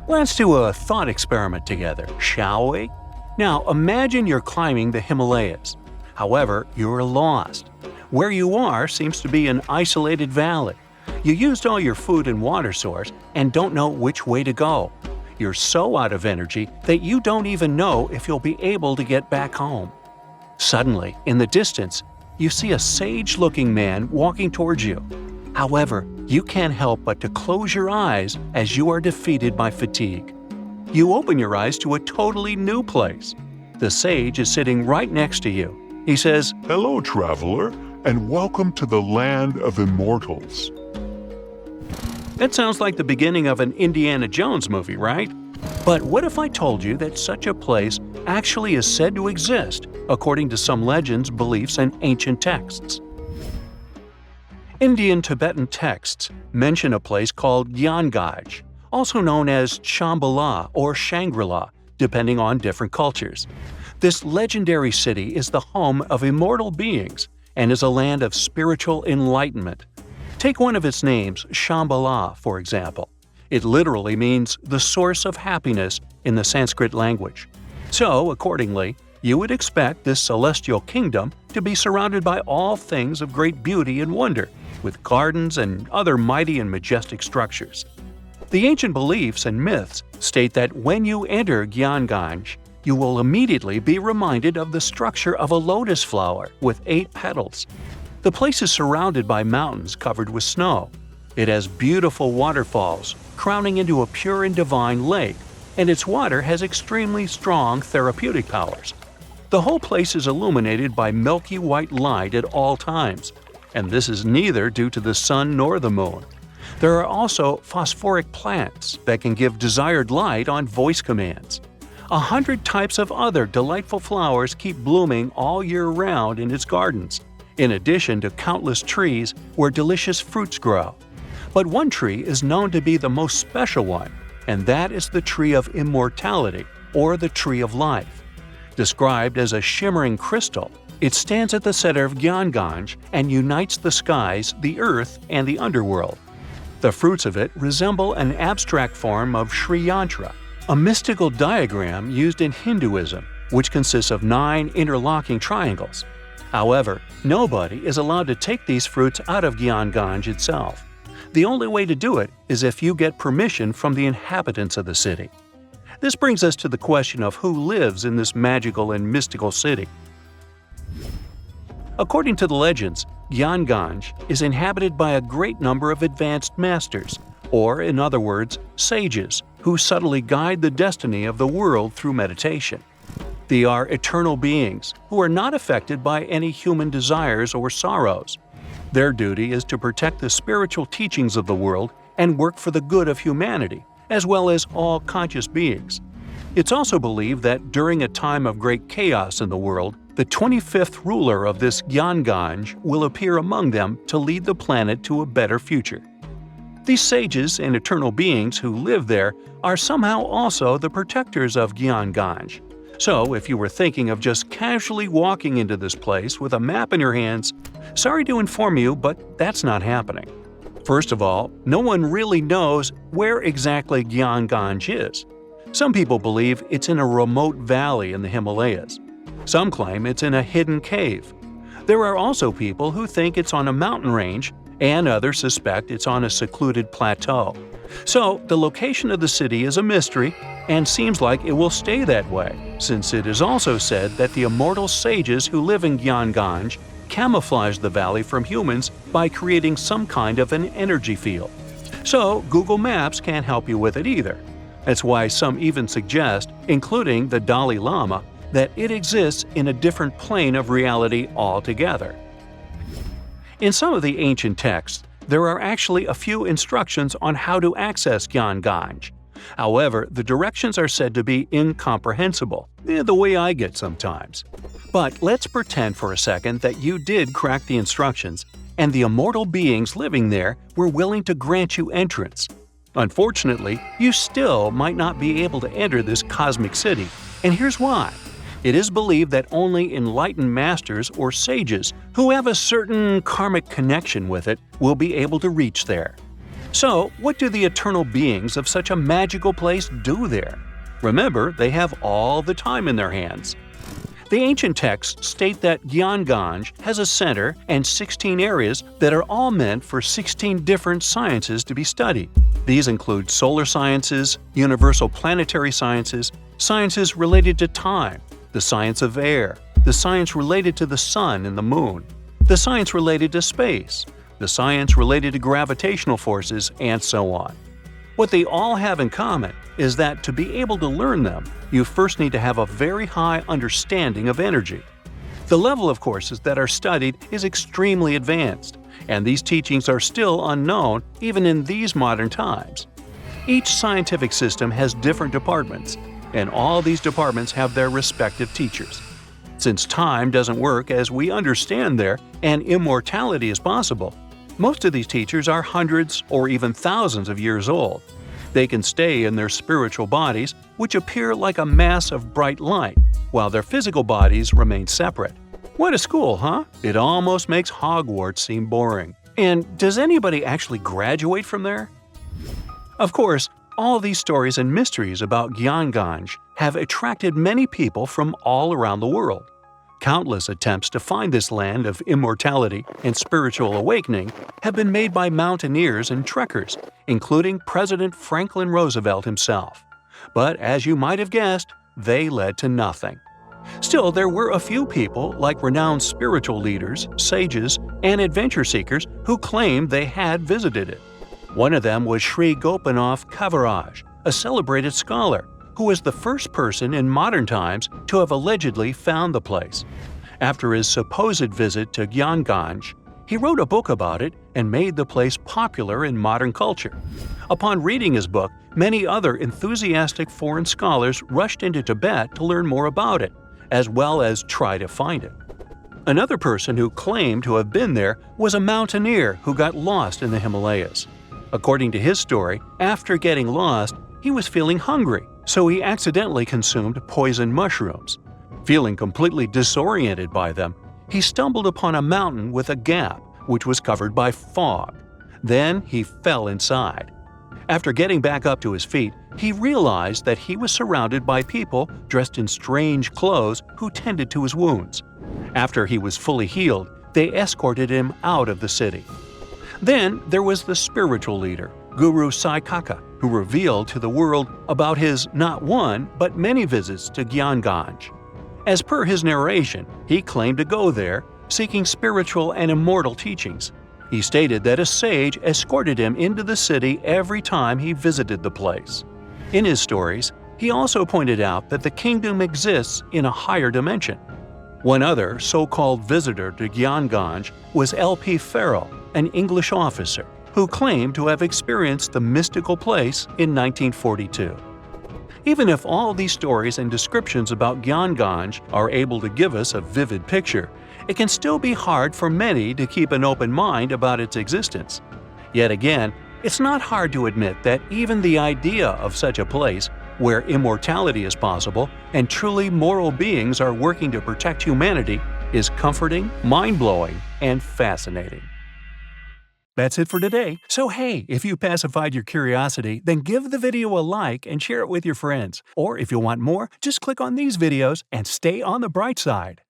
Let's do a thought experiment together, shall we? Now imagine you're climbing the Himalayas. However, you're lost. Where you are seems to be an isolated valley. You used all your food and water source and don't know which way to go. You're so out of energy that you don't even know if you'll be able to get back home. Suddenly, in the distance, you see a sage-looking man walking towards you. However, you can't help but to close your eyes as you are defeated by fatigue. You open your eyes to a totally new place. The sage is sitting right next to you. He says, "Hello, traveler, and welcome to the land of immortals." That sounds like the beginning of an Indiana Jones movie, right? But what if I told you that such a place actually is said to exist, according to some legends, beliefs, and ancient texts? Indian Tibetan texts mention a place called Gyanganj, also known as Shambala or Shangri-la, depending on different cultures. This legendary city is the home of immortal beings and is a land of spiritual enlightenment. Take one of its names, Shambala, for example. It literally means the source of happiness in the Sanskrit language. So, accordingly, you would expect this celestial kingdom to be surrounded by all things of great beauty and wonder, with gardens and other mighty and majestic structures. The ancient beliefs and myths state that when you enter Gyanganj, you will immediately be reminded of the structure of a lotus flower with 8 petals. The place is surrounded by mountains covered with snow. It has beautiful waterfalls, crowning into a pure and divine lake, and its water has extremely strong therapeutic powers. The whole place is illuminated by milky white light at all times, and this is neither due to the sun nor the moon. There are also phosphoric plants that can give desired light on voice commands. 100 types of other delightful flowers keep blooming all year round in its gardens, in addition to countless trees where delicious fruits grow. But one tree is known to be the most special one, and that is the tree of immortality, or the tree of life. Described as a shimmering crystal, it stands at the center of Gyanganj and unites the skies, the earth, and the underworld. The fruits of it resemble an abstract form of Sri Yantra, a mystical diagram used in Hinduism, which consists of 9 interlocking triangles. However, nobody is allowed to take these fruits out of Gyanganj itself. The only way to do it is if you get permission from the inhabitants of the city. This brings us to the question of who lives in this magical and mystical city. According to the legends, Gyanganj is inhabited by a great number of advanced masters, or in other words, sages, who subtly guide the destiny of the world through meditation. They are eternal beings who are not affected by any human desires or sorrows. Their duty is to protect the spiritual teachings of the world and work for the good of humanity, as well as all conscious beings. It's also believed that during a time of great chaos in the world, the 25th ruler of this Gyanganj will appear among them to lead the planet to a better future. These sages and eternal beings who live there are somehow also the protectors of Gyanganj. So, if you were thinking of just casually walking into this place with a map in your hands, sorry to inform you, but that's not happening. First of all, no one really knows where exactly Gyanganj is. Some people believe it's in a remote valley in the Himalayas. Some claim it's in a hidden cave. There are also people who think it's on a mountain range, and others suspect it's on a secluded plateau. So, the location of the city is a mystery, and seems like it will stay that way, since it is also said that the immortal sages who live in Gyanganj camouflage the valley from humans by creating some kind of an energy field. So, Google Maps can't help you with it either. That's why some even suggest, including the Dalai Lama, that it exists in a different plane of reality altogether. In some of the ancient texts, there are actually a few instructions on how to access Gyanganj. However, the directions are said to be incomprehensible, the way I get sometimes. But let's pretend for a second that you did crack the instructions, and the immortal beings living there were willing to grant you entrance. Unfortunately, you still might not be able to enter this cosmic city, and here's why. It is believed that only enlightened masters or sages who have a certain karmic connection with it will be able to reach there. So, what do the eternal beings of such a magical place do there? Remember, they have all the time in their hands. The ancient texts state that Gyanganj has a center and 16 areas that are all meant for 16 different sciences to be studied. These include solar sciences, universal planetary sciences, sciences related to time, the science of air, the science related to the sun and the moon, the science related to space, the science related to gravitational forces, and so on. What they all have in common is that to be able to learn them, you first need to have a very high understanding of energy. The level of courses that are studied is extremely advanced, and these teachings are still unknown even in these modern times. Each scientific system has different departments, and all these departments have their respective teachers. Since time doesn't work as we understand there, and immortality is possible, most of these teachers are hundreds or even thousands of years old. They can stay in their spiritual bodies, which appear like a mass of bright light, while their physical bodies remain separate. What a school, huh? It almost makes Hogwarts seem boring. And does anybody actually graduate from there? Of course, all these stories and mysteries about Gyanganj have attracted many people from all around the world. Countless attempts to find this land of immortality and spiritual awakening have been made by mountaineers and trekkers, including President Franklin Roosevelt himself. But as you might have guessed, they led to nothing. Still, there were a few people, like renowned spiritual leaders, sages, and adventure seekers, who claimed they had visited it. One of them was Sri Gopinath Kaviraj, a celebrated scholar, who was the first person in modern times to have allegedly found the place. After his supposed visit to Gyanganj, he wrote a book about it and made the place popular in modern culture. Upon reading his book, many other enthusiastic foreign scholars rushed into Tibet to learn more about it, as well as try to find it. Another person who claimed to have been there was a mountaineer who got lost in the Himalayas. According to his story, after getting lost, he was feeling hungry, so he accidentally consumed poison mushrooms. Feeling completely disoriented by them, he stumbled upon a mountain with a gap, which was covered by fog. Then he fell inside. After getting back up to his feet, he realized that he was surrounded by people dressed in strange clothes who tended to his wounds. After he was fully healed, they escorted him out of the city. Then there was the spiritual leader, Guru Sai Kaka, who revealed to the world about his not one but many visits to Gyanganj. As per his narration, he claimed to go there, seeking spiritual and immortal teachings. He stated that a sage escorted him into the city every time he visited the place. In his stories, he also pointed out that the kingdom exists in a higher dimension. One other so-called visitor to Gyanganj was L.P. Farrell, an English officer, who claimed to have experienced the mystical place in 1942. Even if all these stories and descriptions about Gyanganj are able to give us a vivid picture, it can still be hard for many to keep an open mind about its existence. Yet again, it's not hard to admit that even the idea of such a place, where immortality is possible and truly moral beings are working to protect humanity, is comforting, mind-blowing, and fascinating. That's it for today. So hey, if you pacified your curiosity, then give the video a like and share it with your friends. Or if you want more, just click on these videos and stay on the bright side.